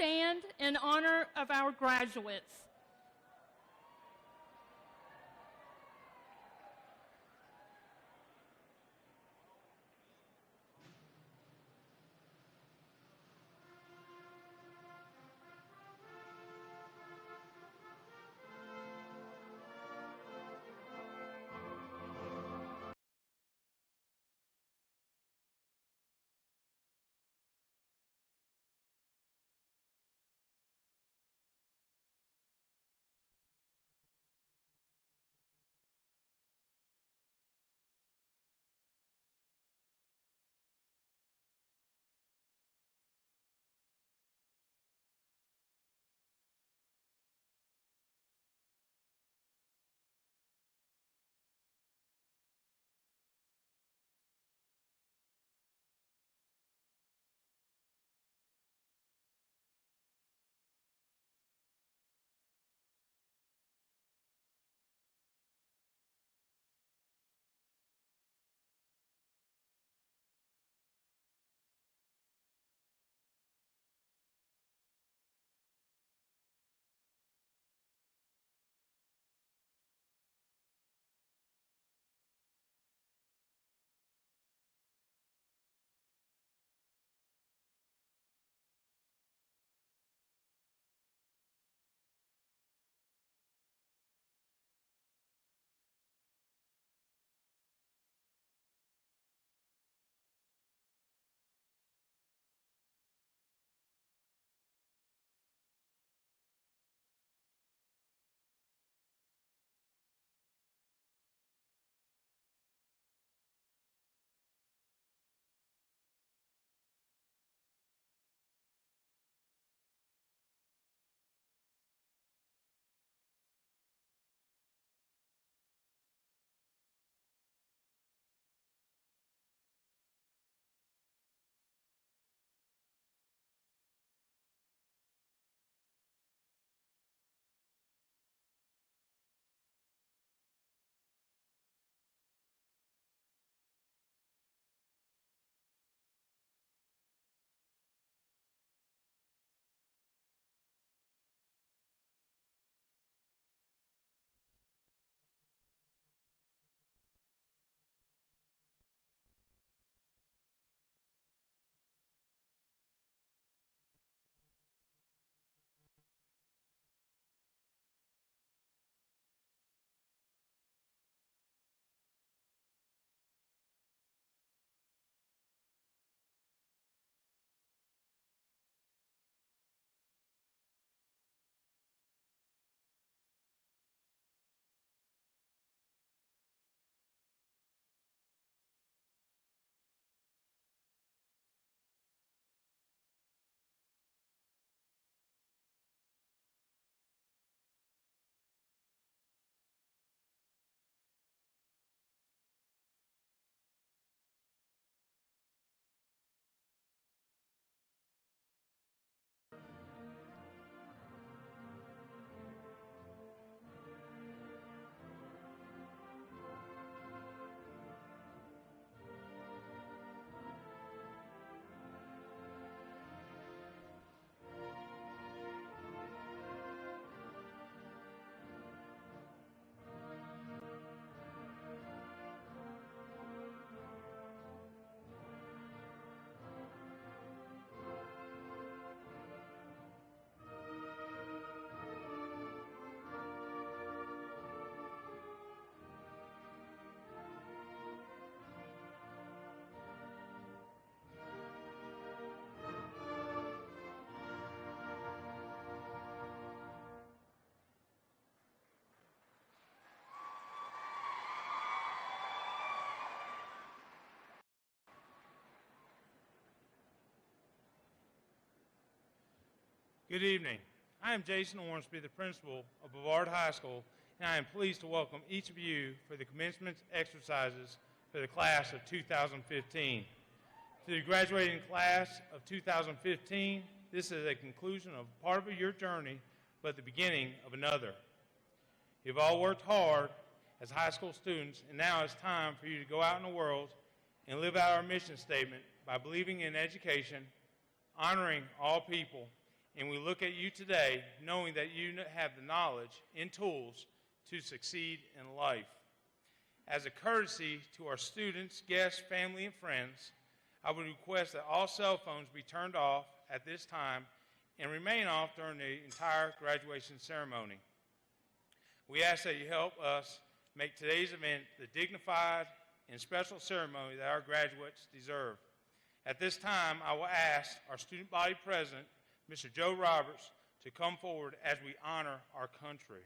stand in honor of our graduates. Good evening. I am Jason Ormsby, the principal of Brevard High School, and I am pleased to welcome each of you for the commencement exercises for the class of 2015. To the graduating class of 2015, this is a conclusion of part of your journey, but the beginning of another. You've all worked hard as high school students, and now it's time for you to go out in the world and live out our mission statement by believing in education, honoring all people, and we look at you today knowing that you have the knowledge and tools to succeed in life. As a courtesy to our students, guests, family, and friends, I would request that all cell phones be turned off at this time and remain off during the entire graduation ceremony. We ask that you help us make today's event the dignified and special ceremony that our graduates deserve. At this time, I will ask our student body president, Mr. Joe Roberts, to come forward as we honor our country.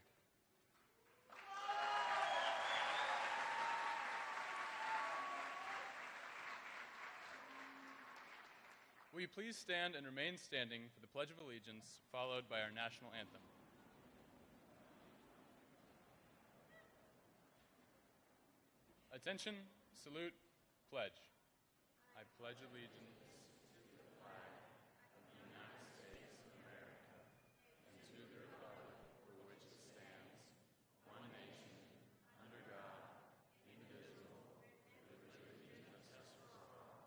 Will you please stand and remain standing for the Pledge of Allegiance, followed by our national anthem. Attention, salute, pledge. I pledge allegiance to the flag of the United States of America and to the republic for which it stands, one nation, under God, indivisible, with liberty and justice for all.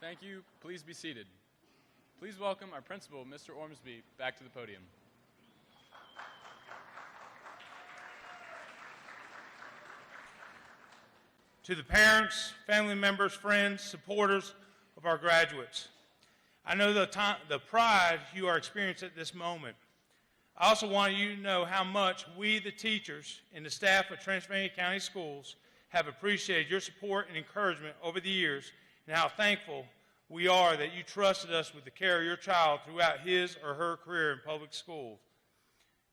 Thank you. Please be seated. Please welcome our principal, Mr. Ormsby, back to the podium. To the parents, family members, friends, supporters of our graduates, I know the pride you are experiencing at this moment. I also want you to know how much we, the teachers, and the staff of Transylvania County Schools have appreciated your support and encouragement over the years, and how thankful we are that you trusted us with the care of your child throughout his or her career in public school.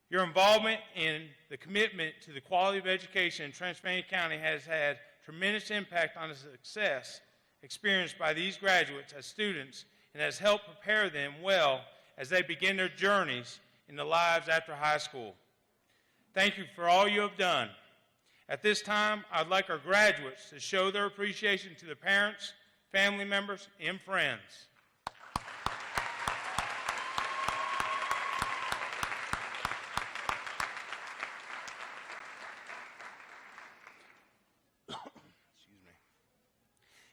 Your involvement and the commitment to the quality of education in Transylvania County has had tremendous impact on the success experienced by these graduates as students, and has helped prepare them well as they begin their journeys in the lives after high school. Thank you for all you have done. At this time, I'd like our graduates to show their appreciation to their parents, family members, and friends.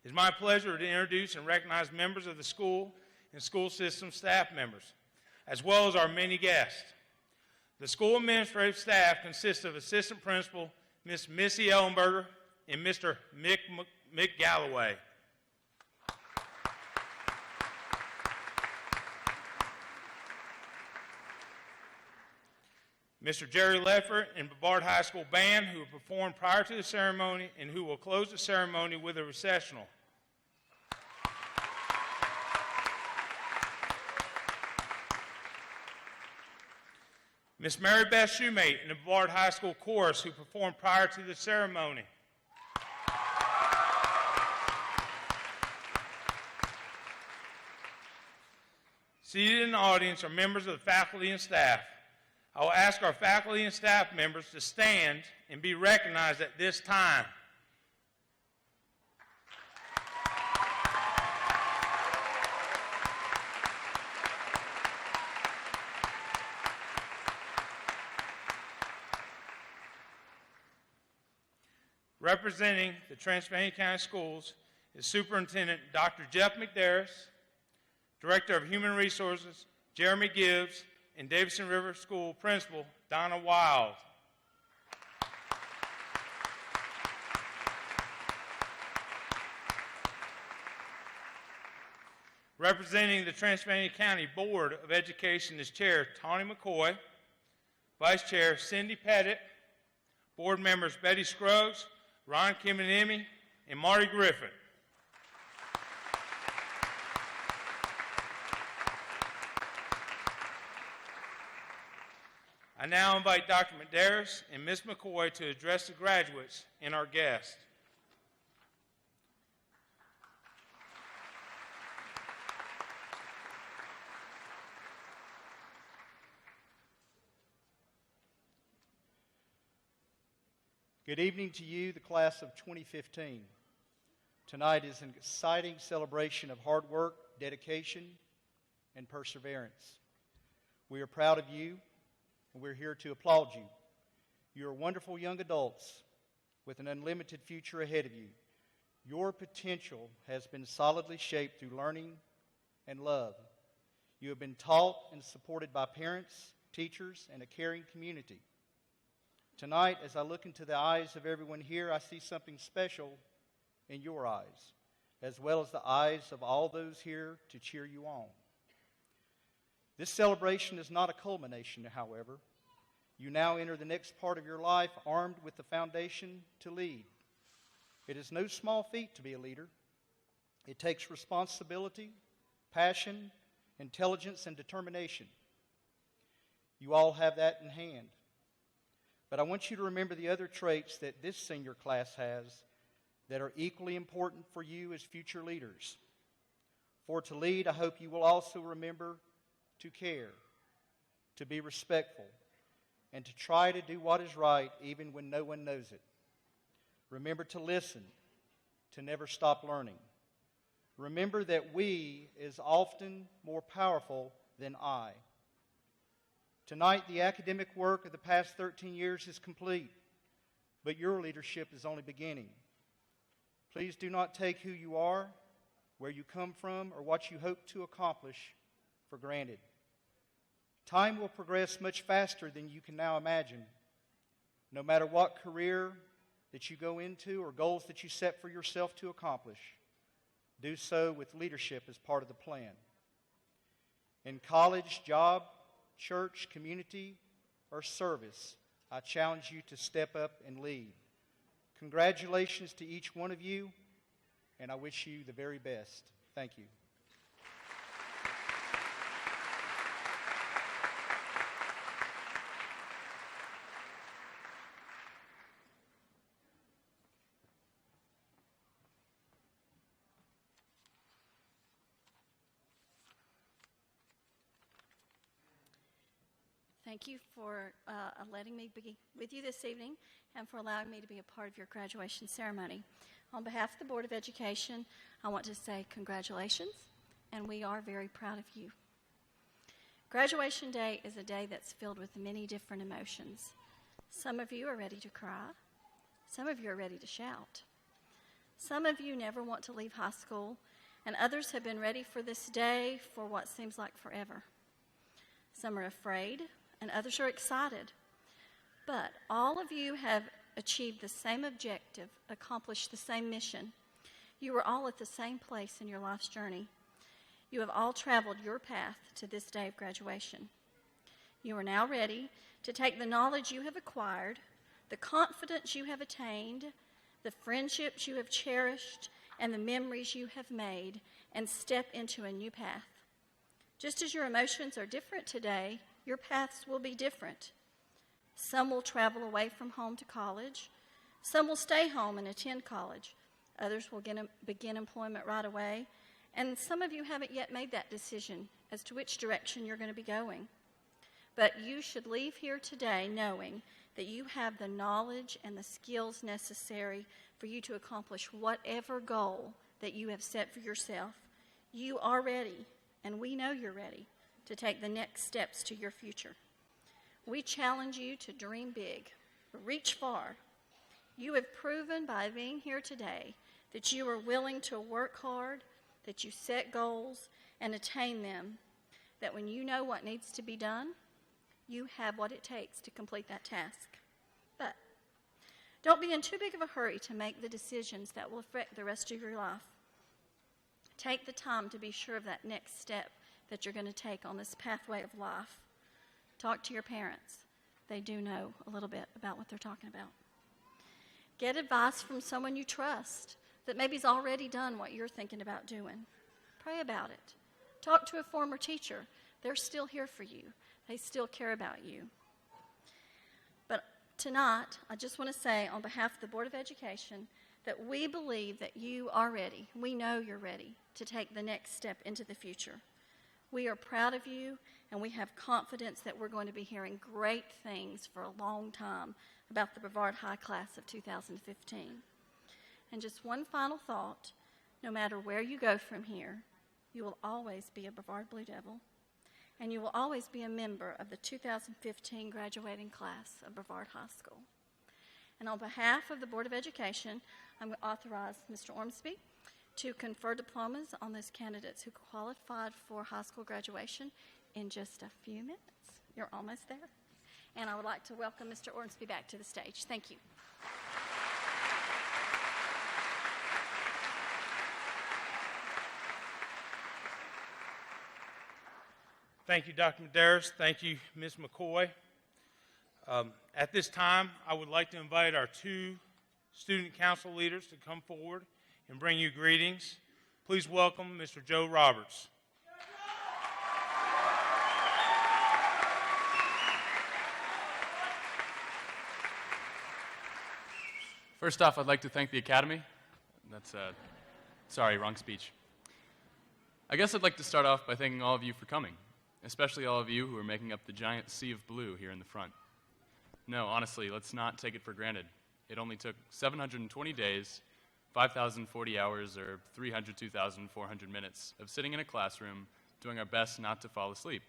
It's my pleasure to introduce and recognize members of the school and school system staff members, as well as our many guests. The school administrative staff consists of Assistant Principal Miss Missy Ellenberger and Mr. Mick Galloway. Mr. Jerry Ledford and Brevard High School Band, who will perform prior to the ceremony and who will close the ceremony with a recessional. Miss Mary Beth Shoemate and the Brevard High School Chorus, who performed prior to the ceremony. Seated in the audience are members of the faculty and staff. I will ask our faculty and staff members to stand and be recognized at this time. Representing the Transylvania County Schools is Superintendent Dr. Jeff McDarris, Director of Human Resources Jeremy Gibbs, and Davidson River School Principal Donna Wild. Representing the Transylvania County Board of Education is Chair Tawny McCoy, Vice Chair Cindy Pettit, Board members Betty Scruggs, Ron Kiminimi, and Marty Griffin. I now invite Dr. Medeiros and Ms. McCoy to address the graduates and our guests. Good evening to you, the class of 2015. Tonight is an exciting celebration of hard work, dedication, and perseverance. We are proud of you, and we're here to applaud you. You are wonderful young adults with an unlimited future ahead of you. Your potential has been solidly shaped through learning and love. You have been taught and supported by parents, teachers, and a caring community. Tonight, as I look into the eyes of everyone here, I see something special in your eyes, as well as the eyes of all those here to cheer you on. This celebration is not a culmination, however. You now enter the next part of your life armed with the foundation to lead. It is no small feat to be a leader. It takes responsibility, passion, intelligence, and determination. You all have that in hand. But I want you to remember the other traits that this senior class has that are equally important for you as future leaders. For to lead, I hope you will also remember to care, to be respectful, and to try to do what is right even when no one knows it. Remember to listen, to never stop learning. Remember that we is often more powerful than I. Tonight, the academic work of the past 13 years is complete, but your leadership is only beginning. Please do not take who you are, where you come from, or what you hope to accomplish for granted. Time will progress much faster than you can now imagine. No matter what career that you go into or goals that you set for yourself to accomplish, do so with leadership as part of the plan. In college, job, church, community, or service, I challenge you to step up and lead. Congratulations to each one of you, and I wish you the very best. Thank you. Thank you for letting me be with you this evening and for allowing me to be a part of your graduation ceremony. On behalf of the Board of Education, I want to say congratulations, and we are very proud of you. Graduation day is a day that's filled with many different emotions. Some of you are ready to cry. Some of you are ready to shout. Some of you never want to leave high school, and others have been ready for this day for what seems like forever. Some are afraid, and others are excited. But all of you have achieved the same objective, accomplished the same mission. You are all at the same place in your life's journey. You have all traveled your path to this day of graduation. You are now ready to take the knowledge you have acquired, the confidence you have attained, the friendships you have cherished, and the memories you have made, and step into a new path. Just as your emotions are different today, your paths will be different. Some will travel away from home to college. Some will stay home and attend college. Others will begin employment right away. And some of you haven't yet made that decision as to which direction you're going to be going. But you should leave here today knowing that you have the knowledge and the skills necessary for you to accomplish whatever goal that you have set for yourself. You are ready, and we know you're ready, to take the next steps to your future. We challenge you to dream big, reach far. You have proven by being here today that you are willing to work hard, that you set goals and attain them, that when you know what needs to be done, you have what it takes to complete that task. But don't be in too big of a hurry to make the decisions that will affect the rest of your life. Take the time to be sure of that next step that you're going to take on this pathway of life. Talk to your parents. They do know a little bit about what they're talking about. Get advice from someone you trust that maybe's already done what you're thinking about doing. Pray about it. Talk to a former teacher. They're still here for you. They still care about you. But tonight, I just want to say on behalf of the Board of Education that we believe that you are ready. We know you're ready to take the next step into the future. We are proud of you, and we have confidence that we're going to be hearing great things for a long time about the Brevard High Class of 2015. And just one final thought, no matter where you go from here, you will always be a Brevard Blue Devil, and you will always be a member of the 2015 graduating class of Brevard High School. And on behalf of the Board of Education, I'm going to authorize Mr. Ormsby to confer diplomas on those candidates who qualified for high school graduation in just a few minutes. You're almost there. And I would like to welcome Mr. Ormsby back to the stage. Thank you. Thank you, Dr. Medeiros. Thank you, Ms. McCoy. At this time, I would like to invite our two student council leaders to come forward and bring you greetings. Please welcome Mr. Joe Roberts. First off, I'd like to thank the Academy. Sorry, wrong speech. I guess I'd like to start off by thanking all of you for coming, especially all of you who are making up the giant sea of blue here in the front. No, honestly, let's not take it for granted. It only took 720 days, 5,040 hours, or 302,400 minutes of sitting in a classroom doing our best not to fall asleep.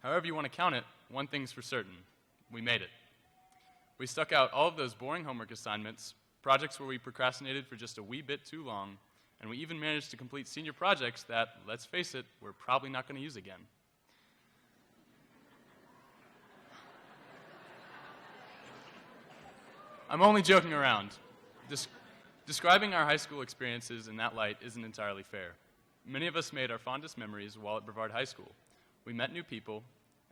However you want to count it, one thing's for certain. We made it. We stuck out all of those boring homework assignments, projects where we procrastinated for just a wee bit too long, and we even managed to complete senior projects that, let's face it, we're probably not going to use again. I'm only joking around. Describing our high school experiences in that light isn't entirely fair. Many of us made our fondest memories while at Brevard High School. We met new people,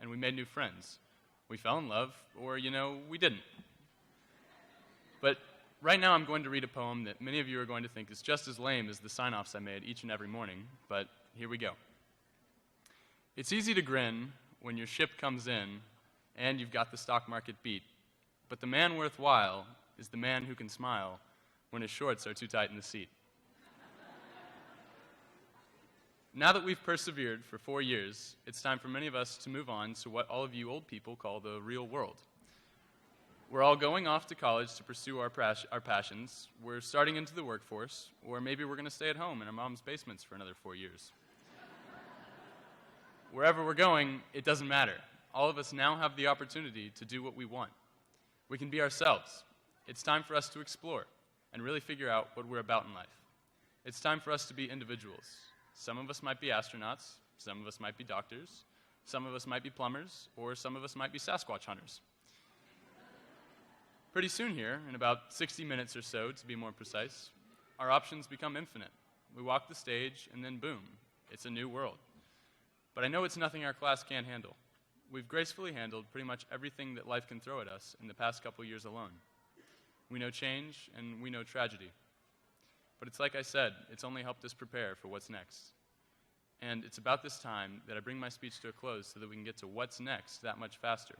and we made new friends. We fell in love, or, we didn't. But right now I'm going to read a poem that many of you are going to think is just as lame as the sign-offs I made each and every morning, but here we go. It's easy to grin when your ship comes in and you've got the stock market beat, but the man worthwhile is the man who can smile when his shorts are too tight in the seat. Now that we've persevered for 4 years, it's time for many of us to move on to what all of you old people call the real world. We're all going off to college to pursue our passions. We're starting into the workforce, or maybe we're going to stay at home in our mom's basements for another 4 years. Wherever we're going, it doesn't matter. All of us now have the opportunity to do what we want. We can be ourselves. It's time for us to explore and really figure out what we're about in life. It's time for us to be individuals. Some of us might be astronauts, some of us might be doctors, some of us might be plumbers, or some of us might be Sasquatch hunters. Pretty soon here, in about 60 minutes or so to be more precise, our options become infinite. We walk the stage and then boom, it's a new world. But I know it's nothing our class can't handle. We've gracefully handled pretty much everything that life can throw at us in the past couple years alone. We know change and we know tragedy. But it's like I said, it's only helped us prepare for what's next. And it's about this time that I bring my speech to a close so that we can get to what's next that much faster.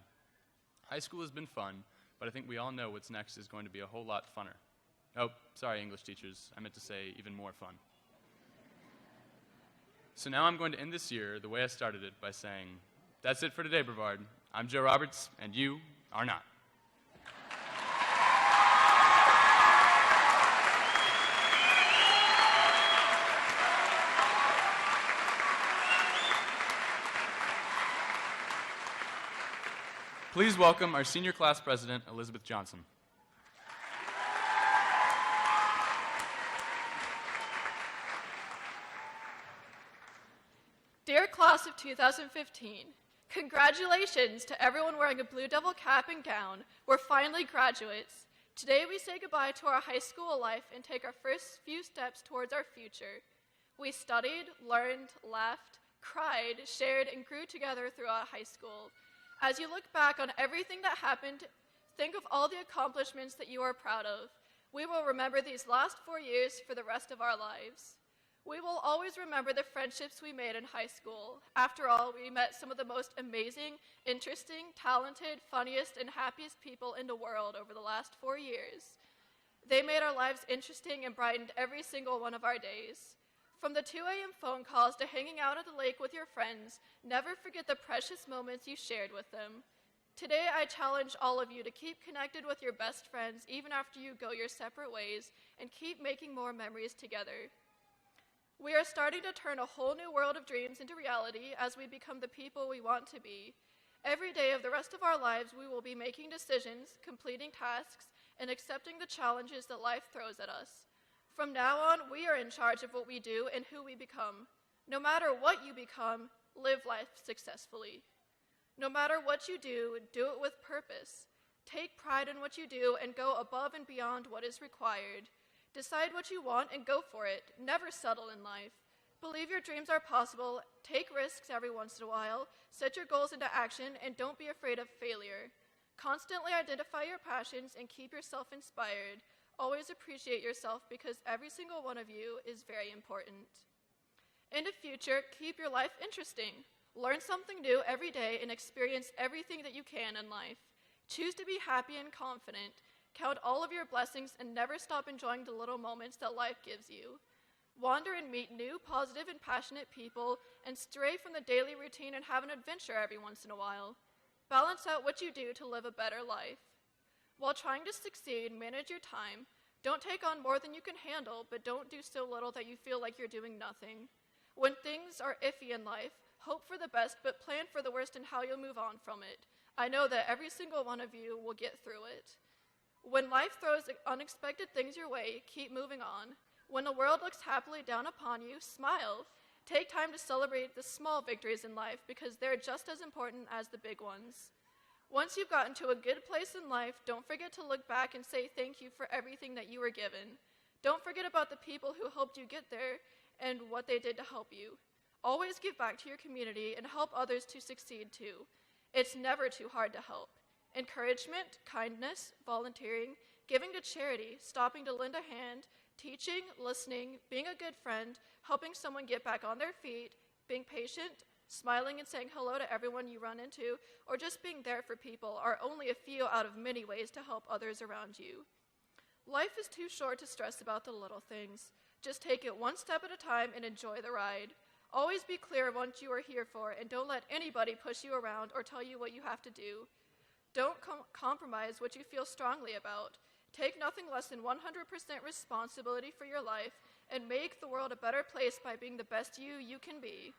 High school has been fun, but I think we all know what's next is going to be a whole lot funner. Oh, sorry, English teachers. I meant to say even more fun. So now I'm going to end this year the way I started it by saying, that's it for today, Brevard. I'm Joe Roberts, and you are not. Please welcome our senior class president, Elizabeth Johnson. Dear class of 2015, congratulations to everyone wearing a Blue Devil cap and gown. We're finally graduates. Today we say goodbye to our high school life and take our first few steps towards our future. We studied, learned, laughed, cried, shared, and grew together throughout high school. As you look back on everything that happened, think of all the accomplishments that you are proud of. We will remember these last 4 years for the rest of our lives. We will always remember the friendships we made in high school. After all, we met some of the most amazing, interesting, talented, funniest, and happiest people in the world over the last 4 years. They made our lives interesting and brightened every single one of our days. From the 2 a.m. phone calls to hanging out at the lake with your friends, never forget the precious moments you shared with them. Today, I challenge all of you to keep connected with your best friends even after you go your separate ways, and keep making more memories together. We are starting to turn a whole new world of dreams into reality as we become the people we want to be. Every day of the rest of our lives, we will be making decisions, completing tasks, and accepting the challenges that life throws at us. From now on, we are in charge of what we do and who we become. No matter what you become, live life successfully. No matter what you do it with purpose. Take pride in what you do and go above and beyond what is required. Decide what you want and go for it. Never settle in life. Believe your dreams are possible. Take risks every once in a while. Set your goals into action and don't be afraid of failure. Constantly identify your passions and keep yourself inspired. Always appreciate yourself because every single one of you is very important. In the future, keep your life interesting. Learn something new every day and experience everything that you can in life. Choose to be happy and confident. Count all of your blessings and never stop enjoying the little moments that life gives you. Wander and meet new, positive, and passionate people, and stray from the daily routine and have an adventure every once in a while. Balance out what you do to live a better life. While trying to succeed, manage your time. Don't take on more than you can handle, but don't do so little that you feel like you're doing nothing. When things are iffy in life, hope for the best, but plan for the worst and how you'll move on from it. I know that every single one of you will get through it. When life throws unexpected things your way, keep moving on. When the world looks happily down upon you, smile. Take time to celebrate the small victories in life because they're just as important as the big ones. Once you've gotten to a good place in life, don't forget to look back and say thank you for everything that you were given. Don't forget about the people who helped you get there and what they did to help you. Always give back to your community and help others to succeed too. It's never too hard to help. Encouragement, kindness, volunteering, giving to charity, stopping to lend a hand, teaching, listening, being a good friend, helping someone get back on their feet, being patient, smiling and saying hello to everyone you run into, or just being there for people are only a few out of many ways to help others around you. Life is too short to stress about the little things. Just take it one step at a time and enjoy the ride. Always be clear of what you are here for, and don't let anybody push you around or tell you what you have to do. Don't compromise what you feel strongly about. Take nothing less than 100% responsibility for your life and make the world a better place by being the best you can be.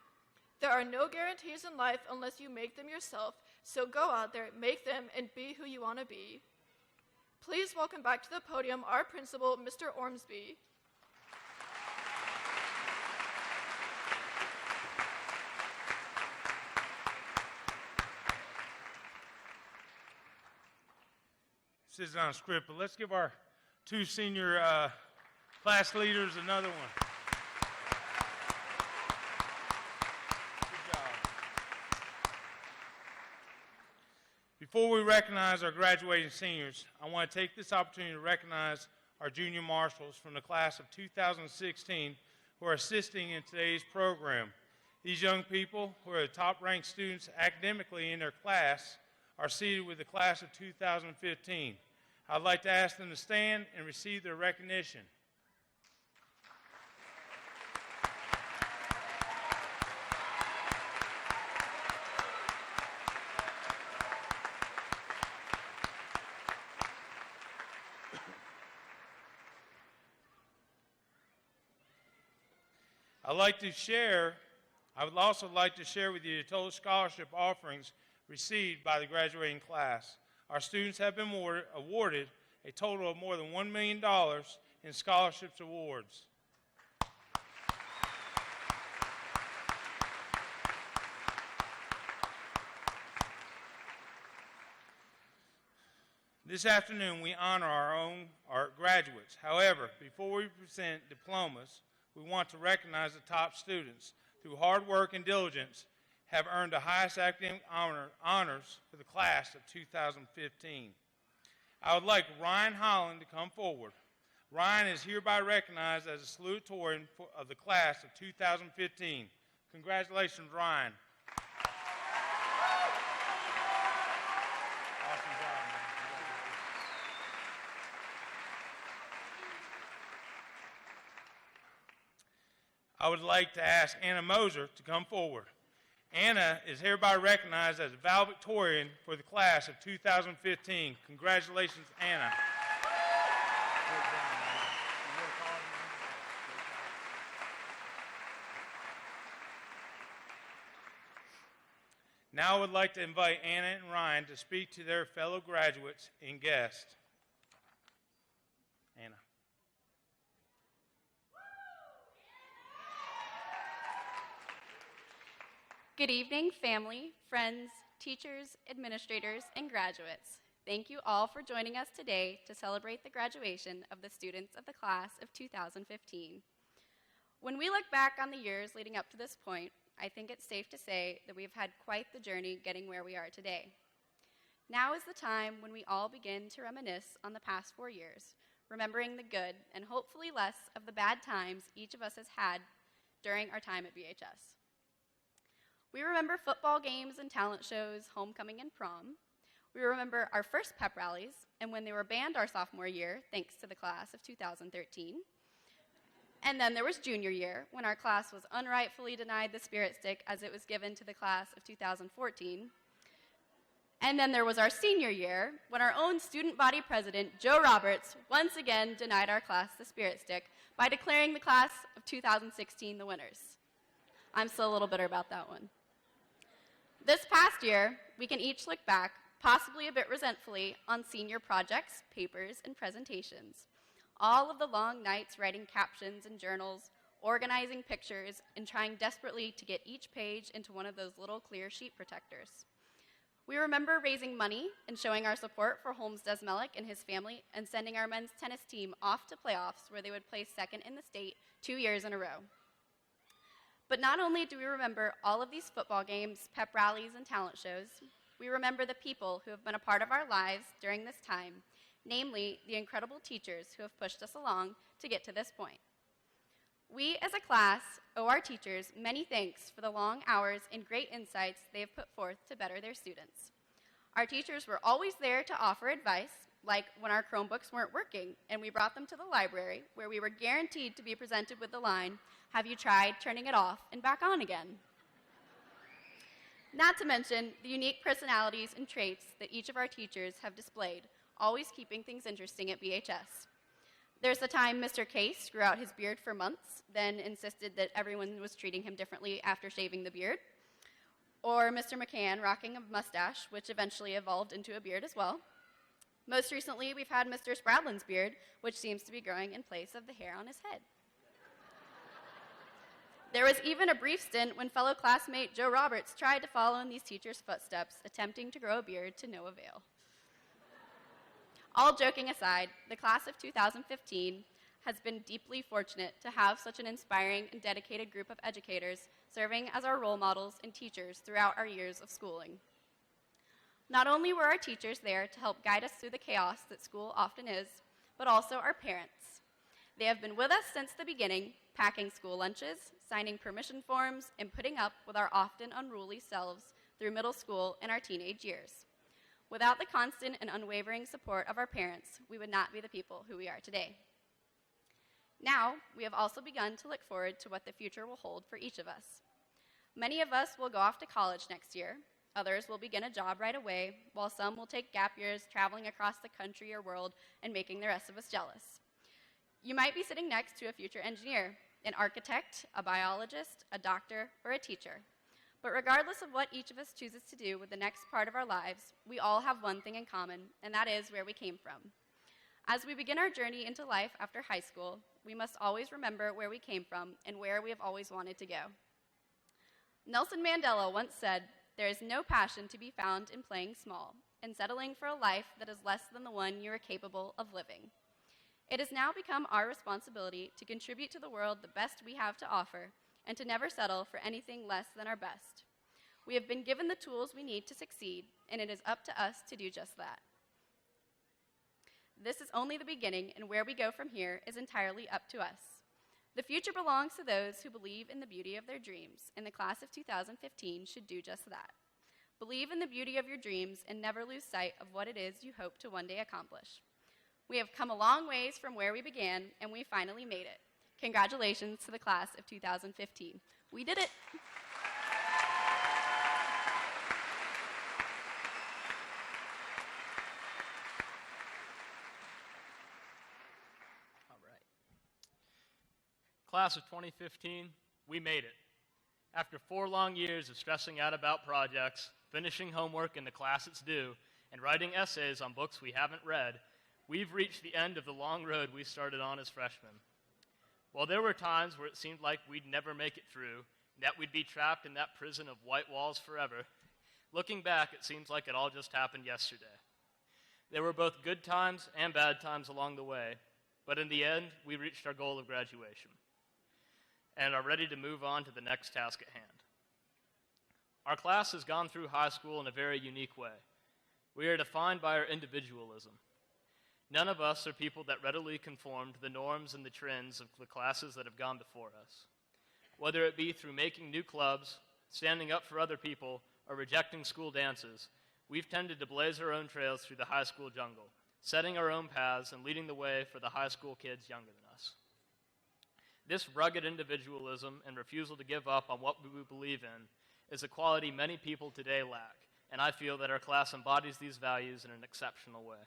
There are no guarantees in life unless you make them yourself, so go out there, make them, and be who you want to be. Please welcome back to the podium our principal, Mr. Ormsby. This isn't on script, but let's give our two senior class leaders another one. Good job. Before we recognize our graduating seniors, I want to take this opportunity to recognize our junior marshals from the class of 2016 who are assisting in today's program. These young people, who are the top-ranked students academically in their class, are seated with the class of 2015. I'd like to ask them to stand and receive their recognition. I would also like to share with you the total scholarship offerings received by the graduating class. Our students have been awarded a total of more than $1 million in scholarships awards. This afternoon, we honor our graduates. However, before we present diplomas, we want to recognize the top students. Through hard work and diligence, have earned the highest academic honors for the class of 2015. I would like Ryan Holland to come forward. Ryan is hereby recognized as a salutatorian of the class of 2015. Congratulations, Ryan. Awesome job, man. I would like to ask Anna Moser to come forward. Anna is hereby recognized as a valedictorian for the class of 2015. Congratulations, Anna. Now I would like to invite Anna and Ryan to speak to their fellow graduates and guests. Anna. Good evening, family, friends, teachers, administrators, and graduates. Thank you all for joining us today to celebrate the graduation of the students of the class of 2015. When we look back on the years leading up to this point, I think it's safe to say that we've had quite the journey getting where we are today. Now is the time when we all begin to reminisce on the past 4 years, remembering the good and hopefully less of the bad times each of us has had during our time at BHS. We remember football games and talent shows, homecoming and prom. We remember our first pep rallies and when they were banned our sophomore year, thanks to the class of 2013. And then there was junior year, when our class was unrightfully denied the Spirit Stick as it was given to the class of 2014. And then there was our senior year, when our own student body president, Joe Roberts, once again denied our class the Spirit Stick by declaring the class of 2016 the winners. I'm still a little bitter about that one. This past year, we can each look back, possibly a bit resentfully, on senior projects, papers, and presentations. All of the long nights writing captions and journals, organizing pictures, and trying desperately to get each page into one of those little clear sheet protectors. We remember raising money and showing our support for Holmes Desmelik and his family and sending our men's tennis team off to playoffs where they would place second in the state 2 years in a row. But not only do we remember all of these football games, pep rallies, and talent shows, we remember the people who have been a part of our lives during this time, namely the incredible teachers who have pushed us along to get to this point. We as a class owe our teachers many thanks for the long hours and great insights they have put forth to better their students. Our teachers were always there to offer advice, like when our Chromebooks weren't working and we brought them to the library where we were guaranteed to be presented with the line, "Have you tried turning it off and back on again?" Not to mention the unique personalities and traits that each of our teachers have displayed, always keeping things interesting at BHS. There's the time Mr. Case grew out his beard for months, then insisted that everyone was treating him differently after shaving the beard. Or Mr. McCann rocking a mustache, which eventually evolved into a beard as well. Most recently, we've had Mr. Spradlin's beard, which seems to be growing in place of the hair on his head. There was even a brief stint when fellow classmate Joe Roberts tried to follow in these teachers' footsteps, attempting to grow a beard to no avail. All joking aside, the class of 2015 has been deeply fortunate to have such an inspiring and dedicated group of educators serving as our role models and teachers throughout our years of schooling. Not only were our teachers there to help guide us through the chaos that school often is, but also our parents. They have been with us since the beginning, packing school lunches, signing permission forms, and putting up with our often unruly selves through middle school and our teenage years. Without the constant and unwavering support of our parents, we would not be the people who we are today. Now, we have also begun to look forward to what the future will hold for each of us. Many of us will go off to college next year. Others will begin a job right away, while some will take gap years traveling across the country or world and making the rest of us jealous. You might be sitting next to a future engineer, an architect, a biologist, a doctor, or a teacher. But regardless of what each of us chooses to do with the next part of our lives, we all have one thing in common, and that is where we came from. As we begin our journey into life after high school, we must always remember where we came from and where we have always wanted to go. Nelson Mandela once said, "There is no passion to be found in playing small and settling for a life that is less than the one you are capable of living." It has now become our responsibility to contribute to the world the best we have to offer and to never settle for anything less than our best. We have been given the tools we need to succeed, and it is up to us to do just that. This is only the beginning, and where we go from here is entirely up to us. The future belongs to those who believe in the beauty of their dreams, and the class of 2015 should do just that. Believe in the beauty of your dreams and never lose sight of what it is you hope to one day accomplish. We have come a long ways from where we began, and we finally made it. Congratulations to the class of 2015. We did it! All right. Class of 2015, we made it. After 4 long years of stressing out about projects, finishing homework in the class it's due, and writing essays on books we haven't read, we've reached the end of the long road we started on as freshmen. While there were times where it seemed like we'd never make it through, and that we'd be trapped in that prison of white walls forever, looking back, it seems like it all just happened yesterday. There were both good times and bad times along the way, but in the end, we reached our goal of graduation and are ready to move on to the next task at hand. Our class has gone through high school in a very unique way. We are defined by our individualism. None of us are people that readily conform to the norms and the trends of the classes that have gone before us. Whether it be through making new clubs, standing up for other people, or rejecting school dances, we've tended to blaze our own trails through the high school jungle, setting our own paths and leading the way for the high school kids younger than us. This rugged individualism and refusal to give up on what we believe in is a quality many people today lack, and I feel that our class embodies these values in an exceptional way.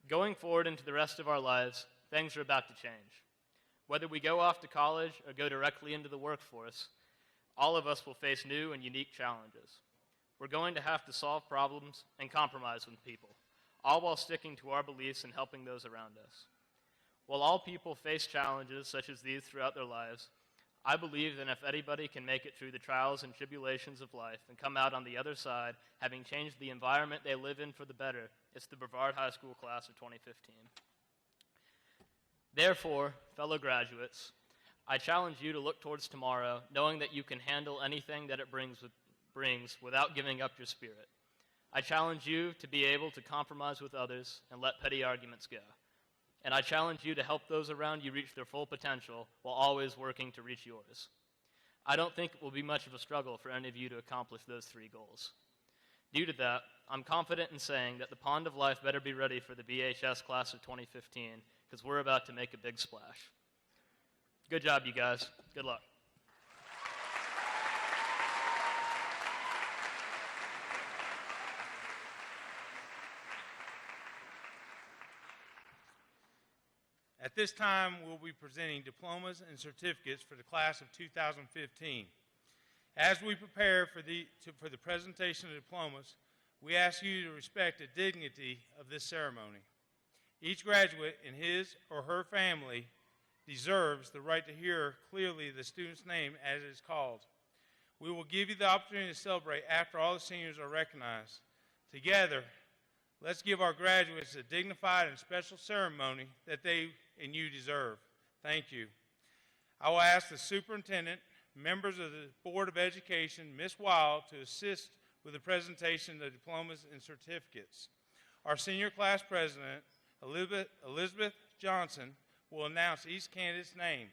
Going forward into the rest of our lives, things are about to change. Whether we go off to college or go directly into the workforce, all of us will face new and unique challenges. We're going to have to solve problems and compromise with people, all while sticking to our beliefs and helping those around us. While all people face challenges such as these throughout their lives, I believe that if anybody can make it through the trials and tribulations of life and come out on the other side, having changed the environment they live in for the better, it's the Brevard High School class of 2015. Therefore, fellow graduates, I challenge you to look towards tomorrow, knowing that you can handle anything that it brings without giving up your spirit. I challenge you to be able to compromise with others and let petty arguments go. And I challenge you to help those around you reach their full potential while always working to reach yours. I don't think it will be much of a struggle for any of you to accomplish those 3 goals. Due to that, I'm confident in saying that the pond of life better be ready for the BHS class of 2015, because we're about to make a big splash. Good job, you guys. Good luck. At this time, we'll be presenting diplomas and certificates for the class of 2015. As we prepare for the presentation of diplomas, we ask you to respect the dignity of this ceremony. Each graduate and his or her family deserves the right to hear clearly the student's name as it is called. We will give you the opportunity to celebrate after all the seniors are recognized. Together, let's give our graduates a dignified and special ceremony that they and you deserve. Thank you. I will ask the superintendent, members of the Board of Education, Ms. Wild, to assist with the presentation of the diplomas and certificates. Our senior class president, Elizabeth Johnson, will announce each candidate's name.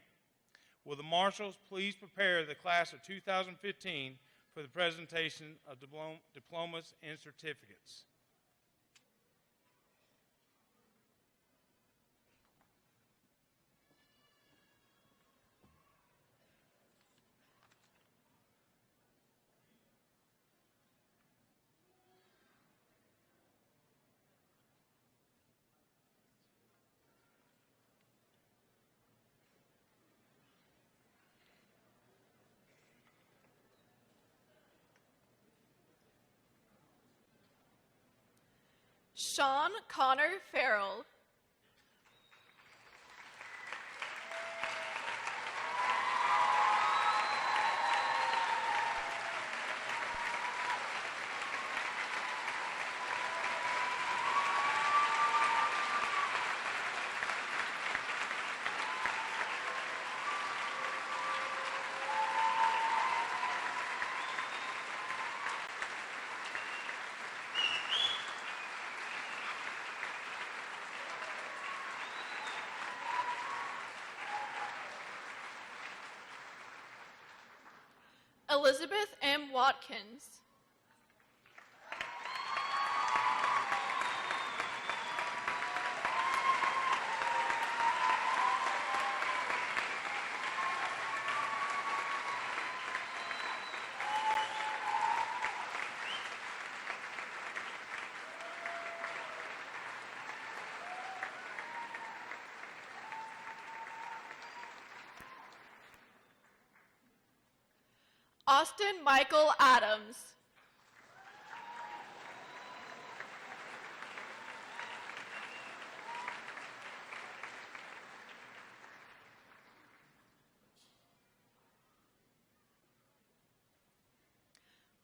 Will the marshals please prepare the class of 2015 for the presentation of diplomas and certificates? Sean Connor Farrell. Elizabeth M. Watkins. Austin Michael Adams.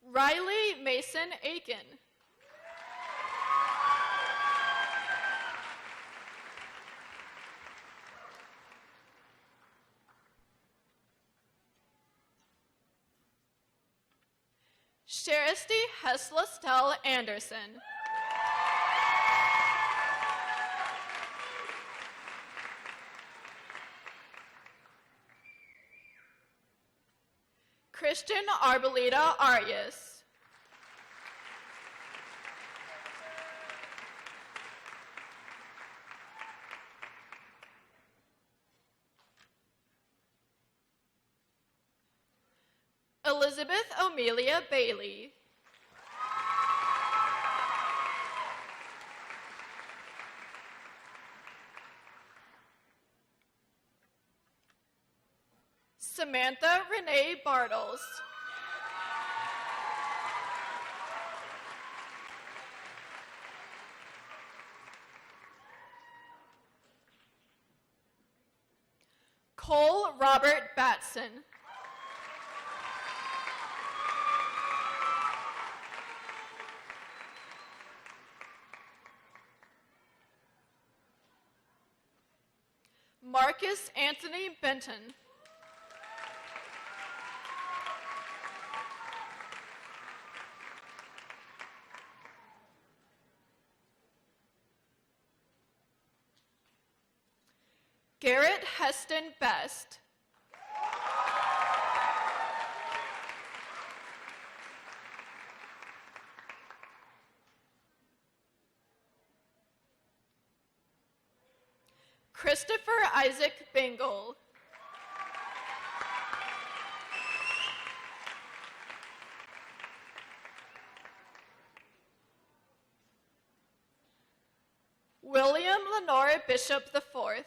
Riley Mason Aiken. Sheristy Heslestell Anderson. Christian Arboleda Arias. Elizabeth Amelia Bailey. Samantha Renee Bartles. Cole Robert Batson. Marcus Anthony Benton. Garrett Heston Best. Christopher Isaac Bingle. William Lenore Bishop IV.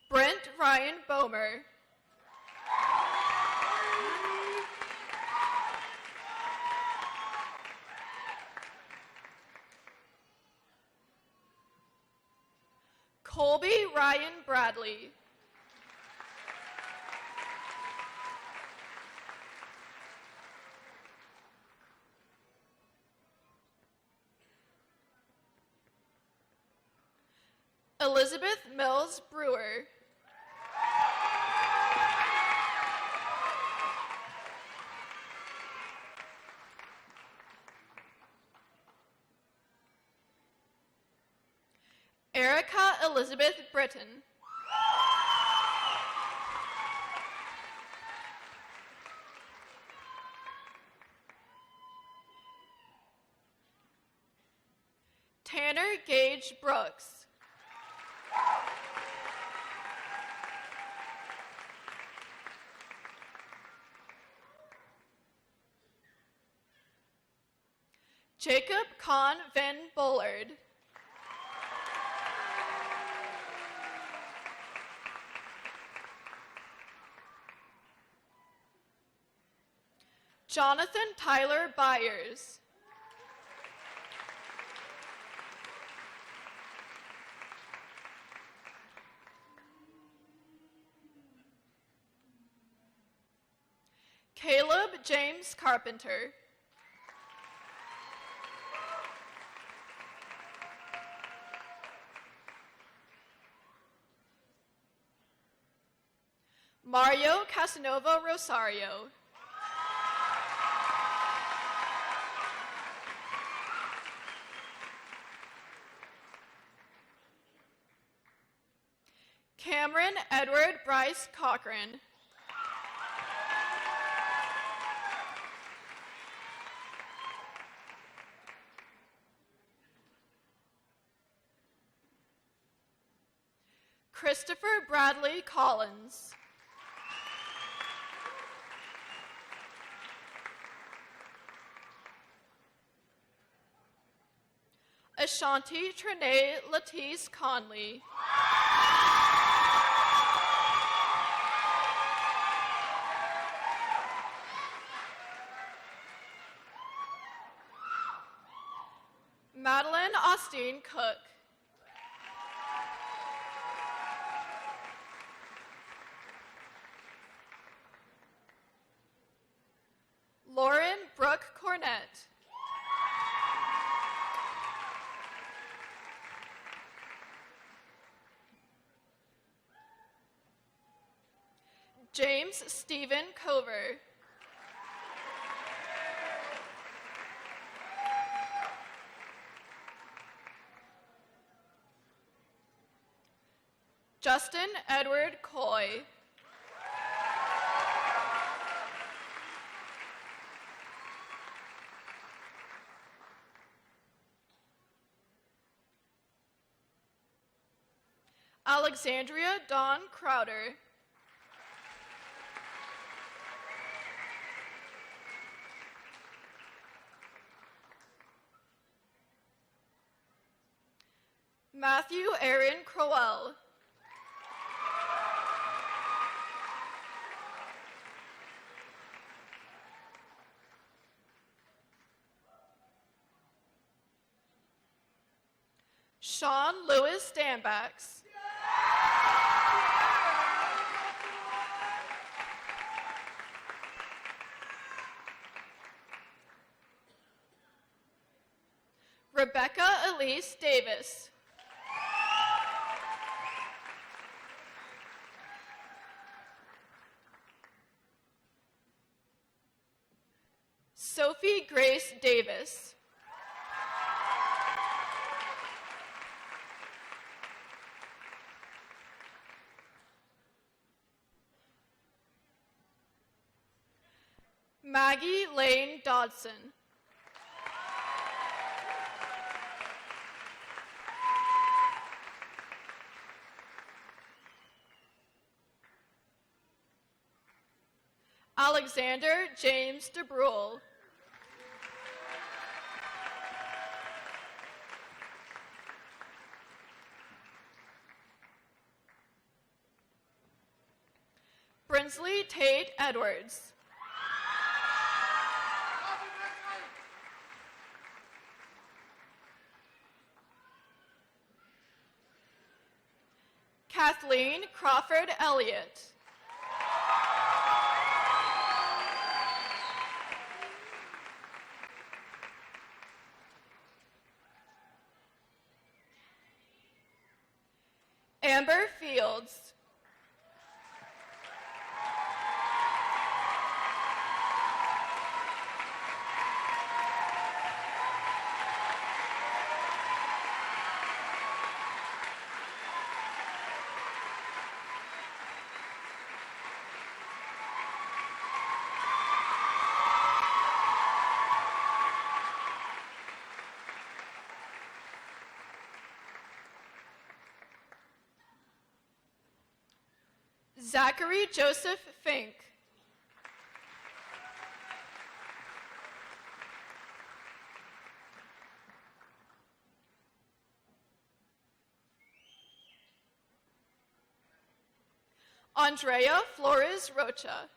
Brent Ryan Bomer. Colby Ryan Bradley. Elizabeth Mills Brewer. Erica Elizabeth Britton. Tanner Gage Brooks. Jacob Kahn Van Bullard. Jonathan Tyler Byers. Caleb James Carpenter. Mario Casanova Rosario. Cameron Edward Bryce Cochran. Christopher Bradley Collins. Ashanti Trinae Latisse Conley. Madeline Austin Cook. Lauren Brooke Cornett. James Stephen Cover. Justin Edward Coy. Alexandria Dawn Crowder. Matthew Aaron Crowell. Sean Lewis Danbacks. Rebecca Elise Davis. Sophie Grace Davis. Maggie Lane Dodson. Alexander James DeBrule. Brinsley Tate Edwards. Kathleen Crawford Elliott. Amber Fields. Zachary Joseph Fink. Andrea Flores Rocha.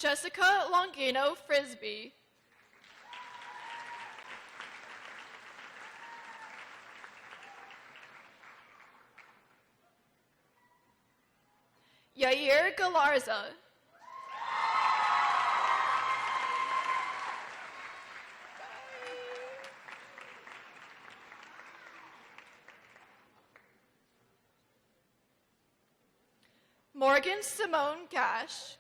Jessica Longino Frisbee. Yair Galarza. Morgan Simone Gash.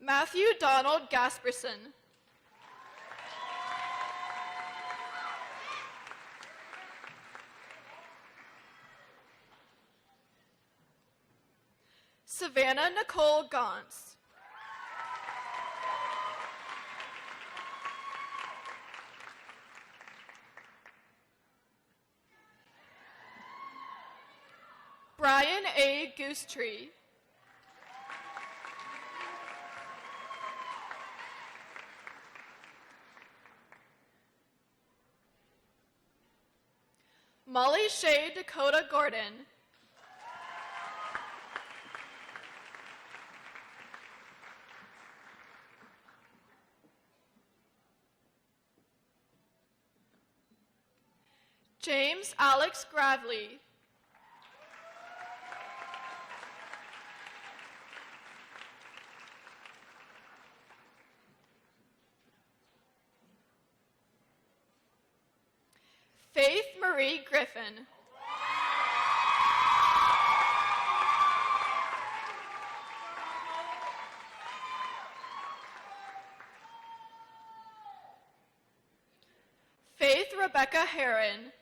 Matthew Donald Gasperson. Savannah Nicole Gauntz. Brian A. Goosetree. Molly Shea Dakota Gordon. James Alex Gravely. Faith Marie Griffin. Faith Rebecca Heron.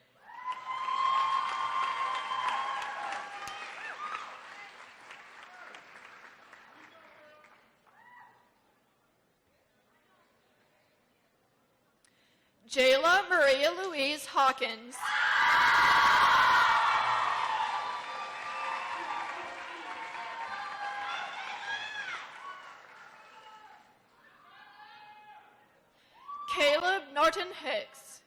Jayla Maria Louise Hawkins. Caleb Norton Hicks.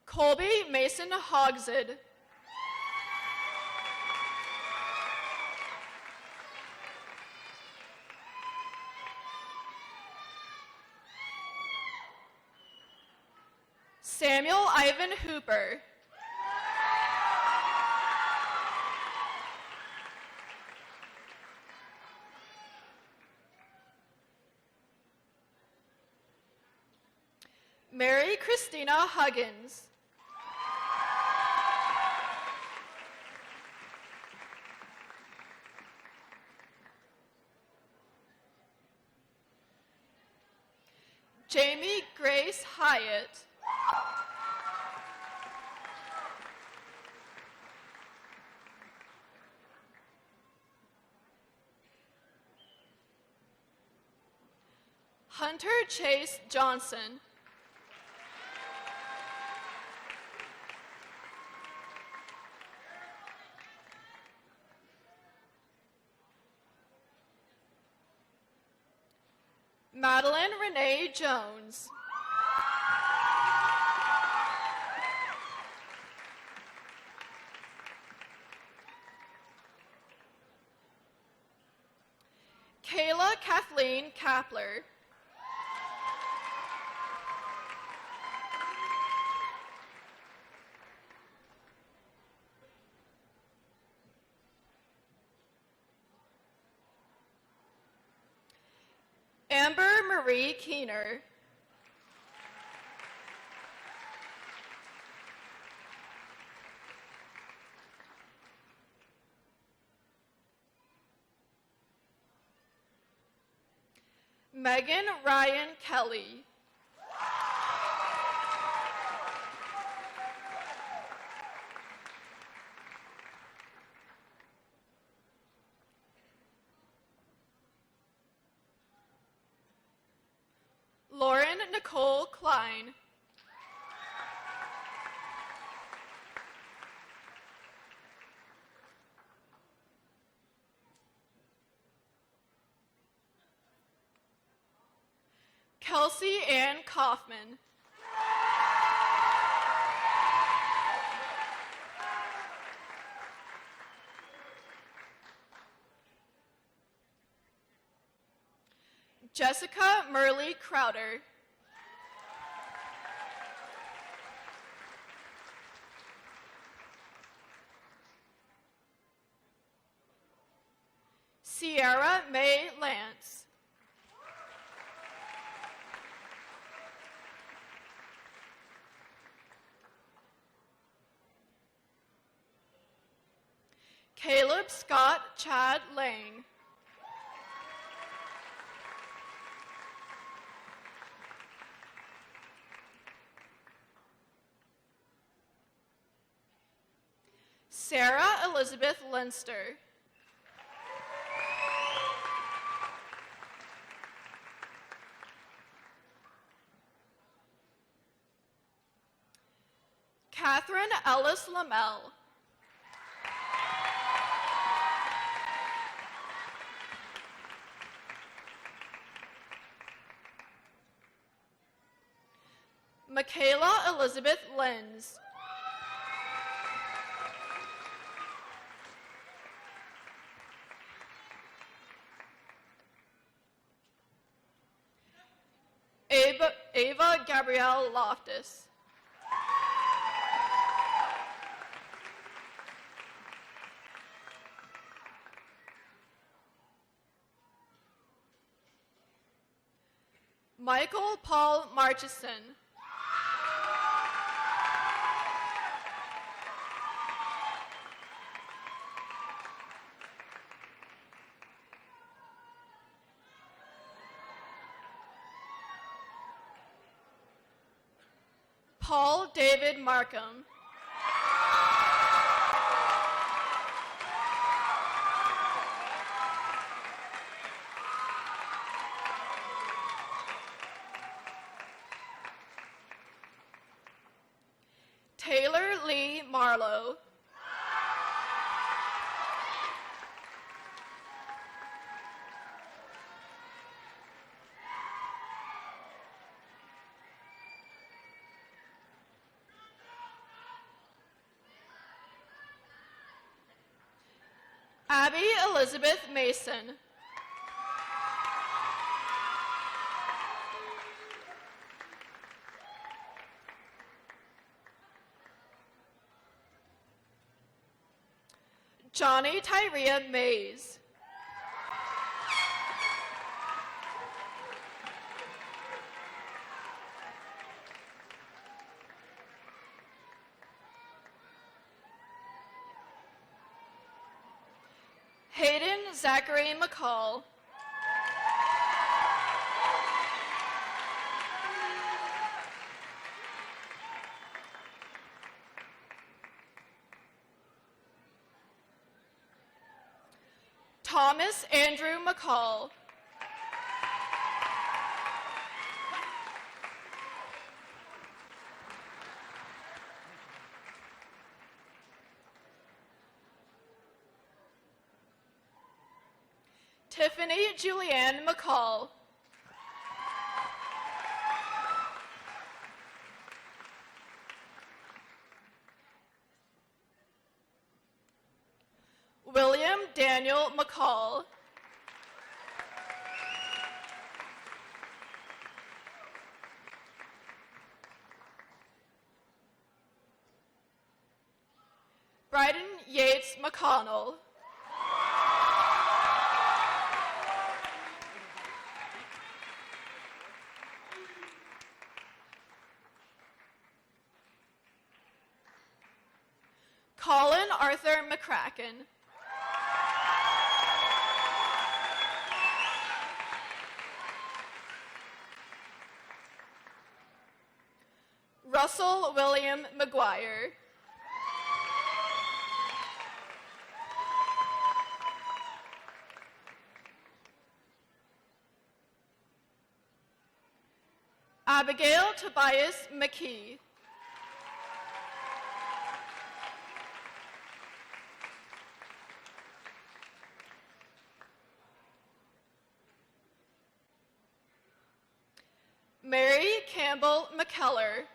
Colby Mason Hogshead. Samuel Ivan Hooper. Mary Christina Huggins. Jamie Grace Hyatt. Hunter Chase Johnson. Madeline Renee Jones. Kayla Kathleen Kapler. Amber Marie Keener. Megan Ryan Kelly. Lauren Nicole Klein. Kelsey Ann Kaufman. Jessica Merle Crowder. Sierra May Lance. Caleb Scott Chad Lang. Sarah Elizabeth Lenster. Catherine Ellis Lamel. Michaela Elizabeth Lenz. Ava Gabrielle Loftus. Michael Paul Marchison. Paul David Markham. Taylor Lee Marlowe. Abby Elizabeth Mason. Johnny Tyria Mays. Hayden Zachary McCall. Thomas Andrew McCall. Tiffany Julianne McCall. William Daniel McCall. Bryden Yates McConnell. Colin Arthur McCracken. Russell William McGuire. Abigail Tobias McKee. Mary Campbell McKellar.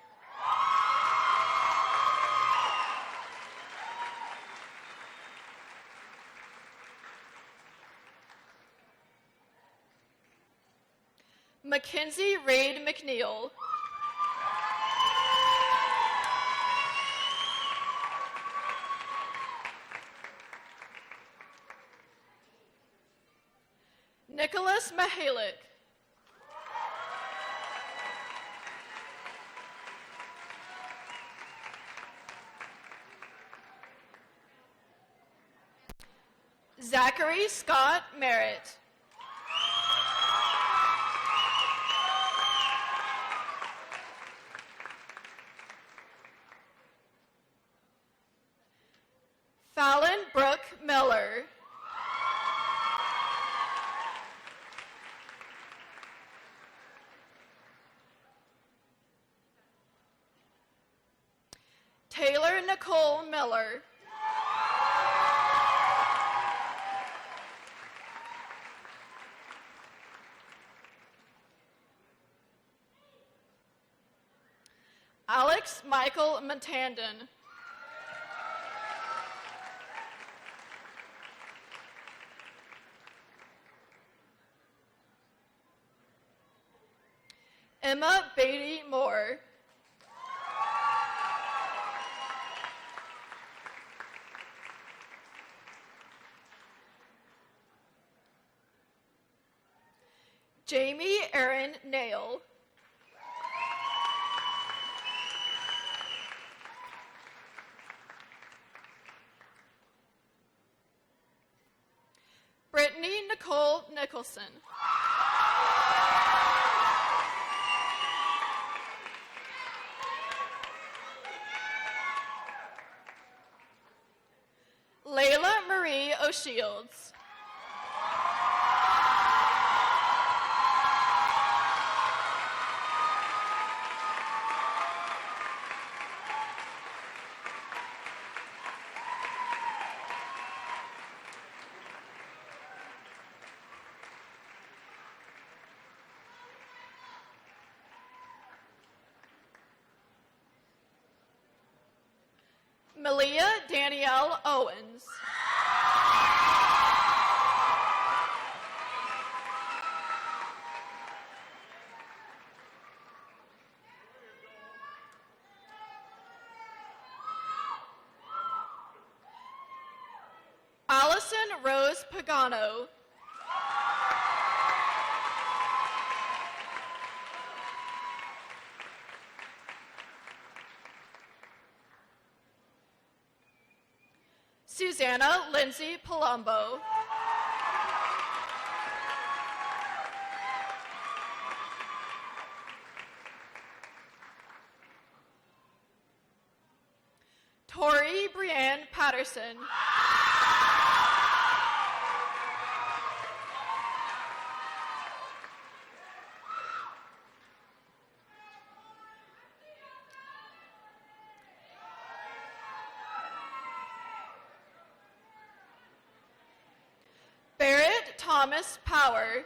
Mackenzie Raid McNeil. Nicholas Mahalik. Zachary Scott Merritt. Fallon Brooke Miller. Taylor Nicole Miller. Alex Michael Montandon. Emma Beatty Moore. Jamie Aaron Nail. Brittany Nicole Nicholson. Layla Marie O'Shields. Malia Danielle Owens. Allison Rose Pagano. Susanna Lindsay Palumbo. Tori Brianne Patterson. Barrett Thomas Power.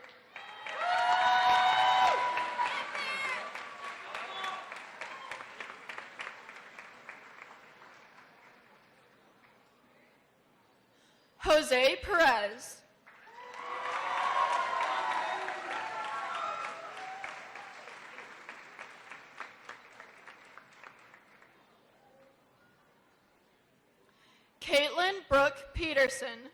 Jose Perez. Caitlin Brooke Peterson.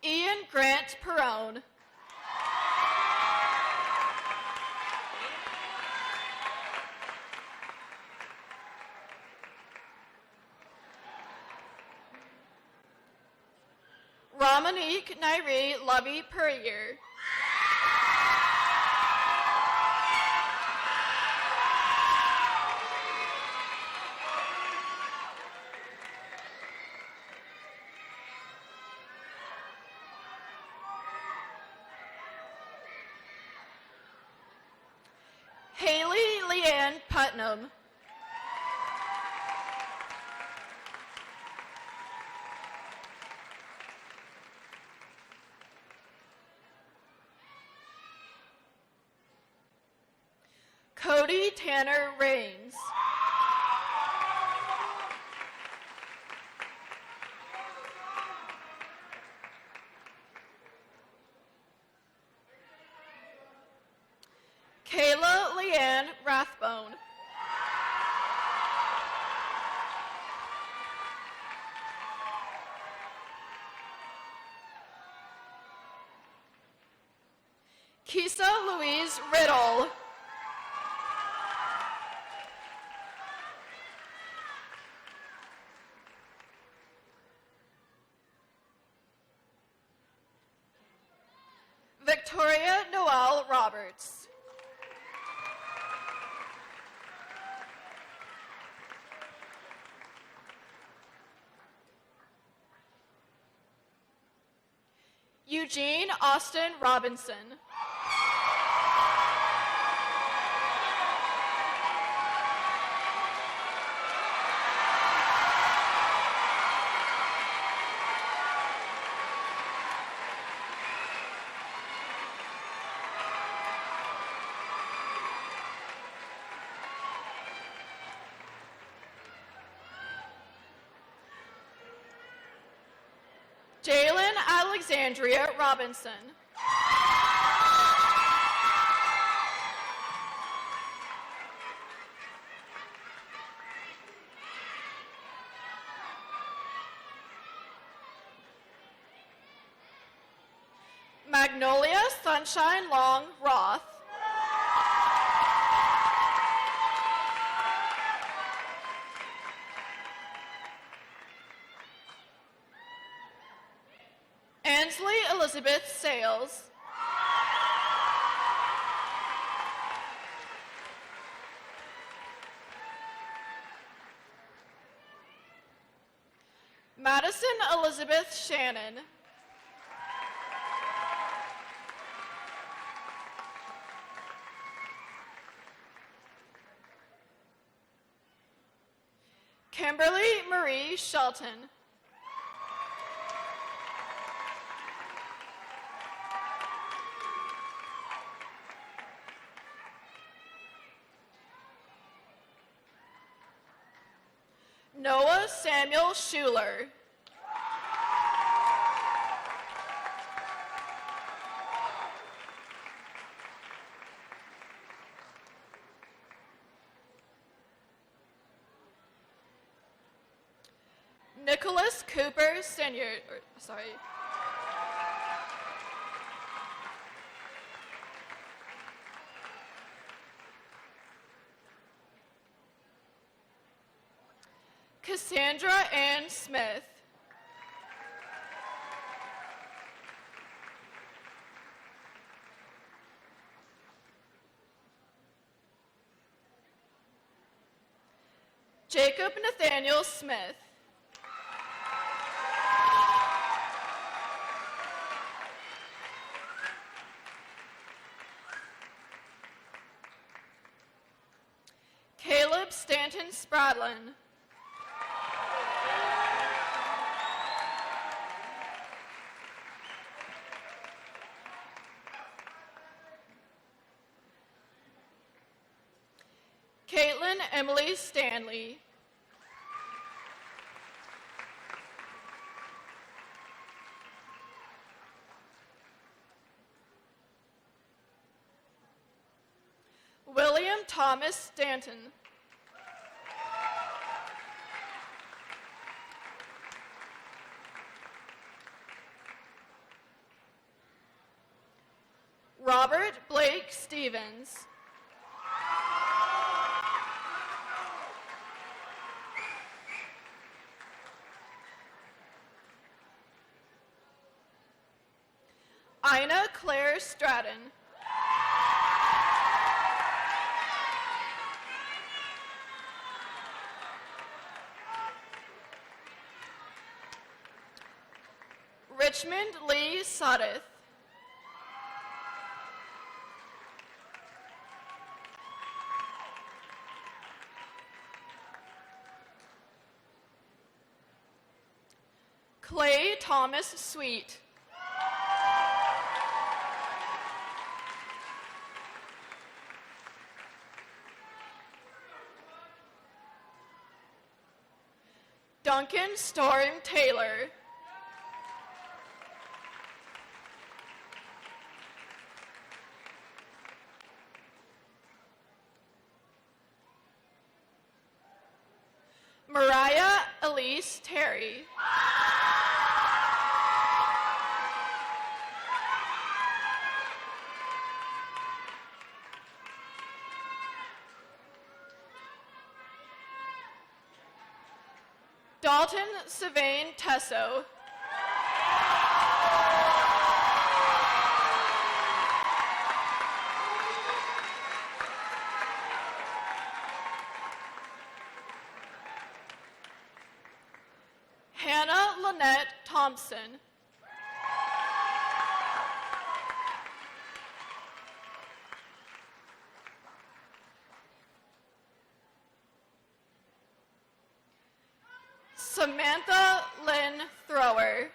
Ian Grant Perone. Ramonique Nairi Lovey Puryear. Haley Leanne Putnam Putnam. Cody Tanner Rains. Kayla Leanne Rathbone. Kisa Louise Riddle. Victoria Noel Roberts. Eugene Austin Robinson. Jalen Alexandria Robinson. Magnolia Sunshine Long Roth. Ansley Elizabeth Sales. Madison Elizabeth Shannon. Kimberly Marie Shelton. Noah Samuel Schuler. Nicholas Cooper Senior. Cassandra Ann Smith. Jacob Nathaniel Smith. Caleb Stanton Spradlin. Caitlin Emily Stanley. William Thomas Stanton. Robert Blake Stevens. Ina Claire Stratton. Richmond Lee Suddeth. Clay Thomas Sweet. Duncan Storm Taylor. Mariah Elise Terry. Dalton Savain Tesso. Hannah Lynette Thompson. Samantha Lynn Thrower.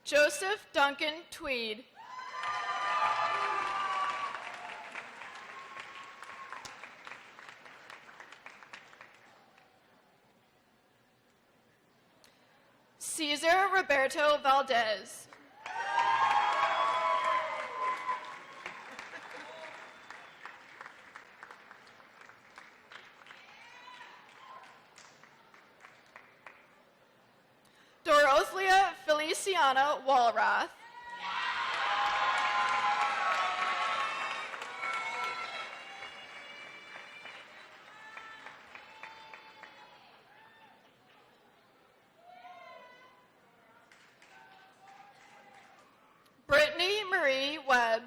Joseph Duncan Tweed. Cesar Roberto Valdez. Dorothea Feliciana Walrath. Brittany Marie Webb.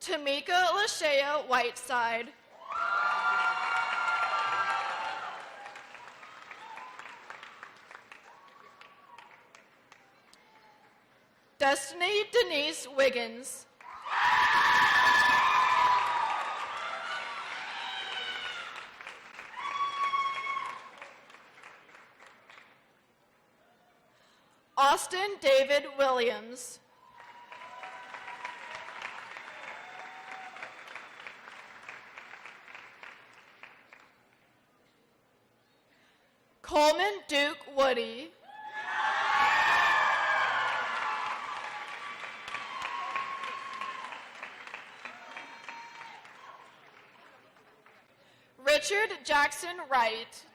Tamika Lashea Whiteside. Destiny Denise Wiggins. Austin David Williams. Coleman Duke Woody. Richard Jackson Wright.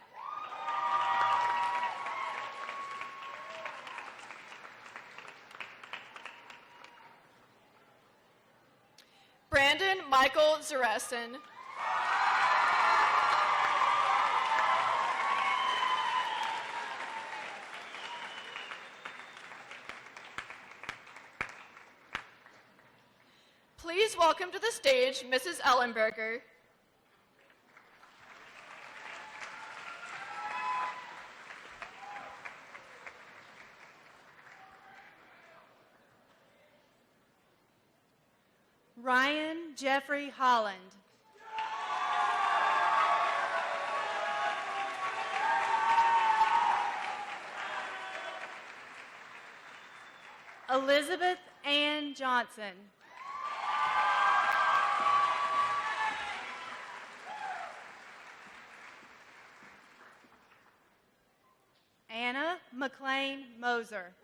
Brandon Michael Zaresin. Please welcome to the stage Mrs. Ellenberger. Ryan Jeffrey Holland. Elizabeth Ann Johnson. Anna McLean Moser.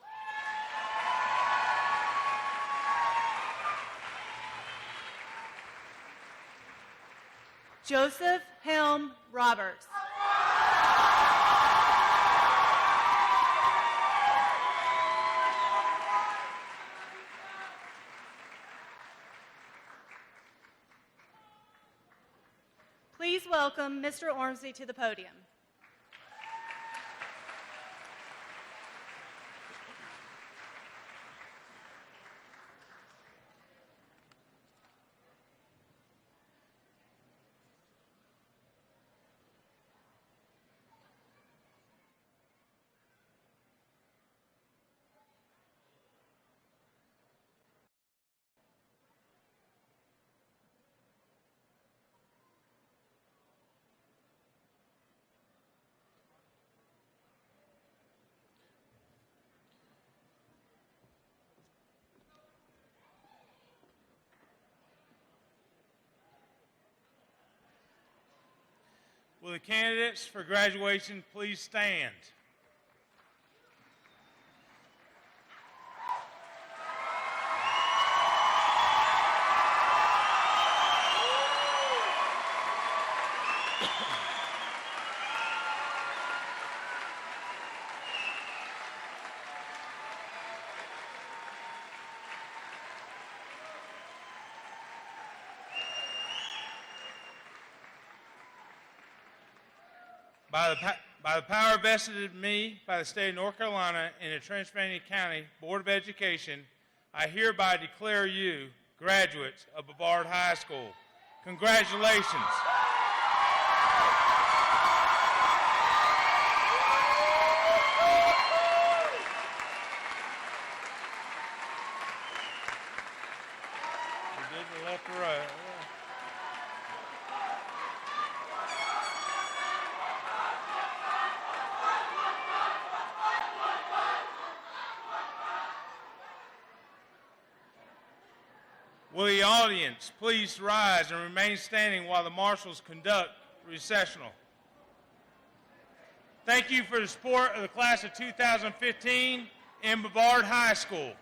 Joseph Helm Roberts. Please welcome Mr. Ormsby to the podium. Will the candidates for graduation please stand? By the power vested in me by the state of North Carolina and the Transylvania County Board of Education, I hereby declare you graduates of Brevard High School. Congratulations. We did the left to right. Will the audience please rise and remain standing while the marshals conduct recessional? Thank you for the support of the class of 2015 in Brevard High School.